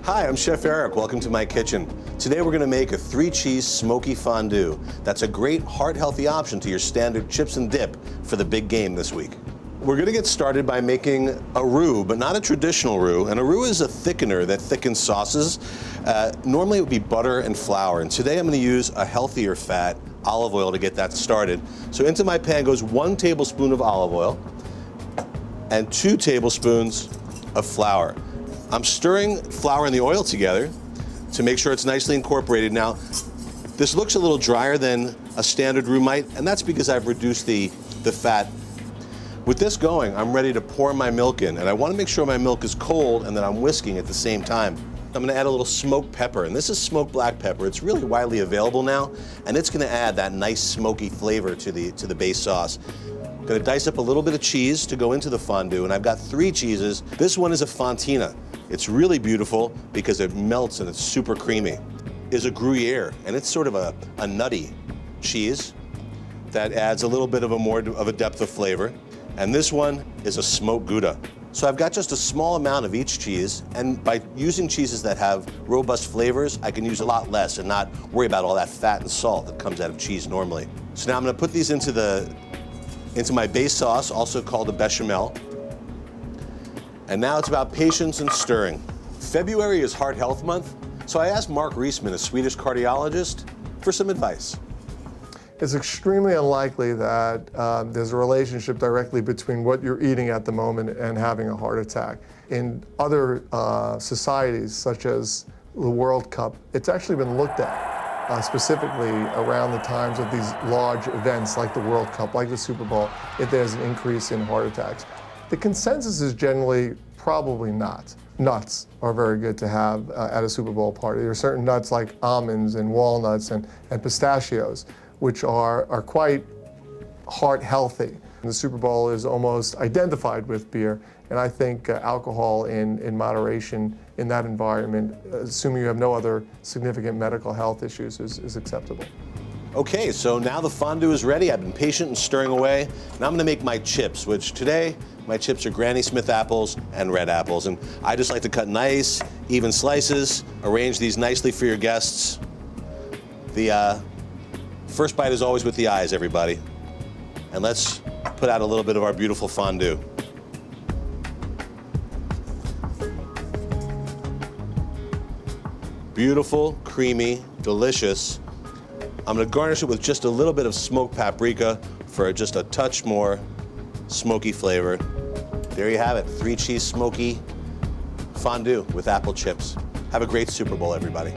Hi, I'm Chef Eric. Welcome to my kitchen. Today we're going to make a 3-cheese smoky fondue. That's a great heart-healthy option to your standard chips and dip for the big game this week. We're going to get started by making a roux, but not a traditional roux. And a roux is a thickener that thickens sauces. Normally it would be butter and flour, and today I'm going to use a healthier fat, olive oil, to get that started. So into my pan goes 1 tablespoon of olive oil and 2 tablespoons of flour. I'm stirring flour and the oil together to make sure it's nicely incorporated. Now, this looks a little drier than a standard roux might, and that's because I've reduced the fat. With this going, I'm ready to pour my milk in, and I want to make sure my milk is cold and that I'm whisking at the same time. I'm going to add a little smoked pepper, and this is smoked black pepper. It's really widely available now, and it's going to add that nice smoky flavor to the base sauce. I'm going to dice up a little bit of cheese to go into the fondue, and I've got 3 cheeses. This one is a fontina. It's really beautiful because it melts and it's super creamy. Is a gruyere, and it's sort of a nutty cheese that adds a little bit of a depth of flavor. And this one is a smoked gouda. So I've got just a small amount of each cheese, and by using cheeses that have robust flavors, I can use a lot less and not worry about all that fat and salt that comes out of cheese normally. So now I'm going to put these into my base sauce, also called a bechamel. And now it's about patience and stirring. February is Heart Health Month, so I asked Mark Reisman, a Swedish cardiologist, for some advice. It's extremely unlikely that there's a relationship directly between what you're eating at the moment and having a heart attack. In other societies, such as the World Cup, it's actually been looked at specifically around the times of these large events like the World Cup, like the Super Bowl, if there's an increase in heart attacks. The consensus is generally probably not. Nuts are very good to have at a Super Bowl party. There are certain nuts like almonds and walnuts and pistachios, which are quite heart healthy. The Super Bowl is almost identified with beer, and I think alcohol in moderation in that environment, assuming you have no other significant medical health issues, is acceptable. Okay, so now the fondue is ready. I've been patient and stirring away. Now I'm going to make my chips, which today my chips are Granny Smith apples and red apples. And I just like to cut nice, even slices, arrange these nicely for your guests. The first bite is always with the eyes, everybody. And let's put out a little bit of our beautiful fondue. Beautiful, creamy, delicious. I'm going to garnish it with just a little bit of smoked paprika for just a touch more smoky flavor. There you have it, 3-cheese smoky fondue with apple chips. Have a great Super Bowl, everybody.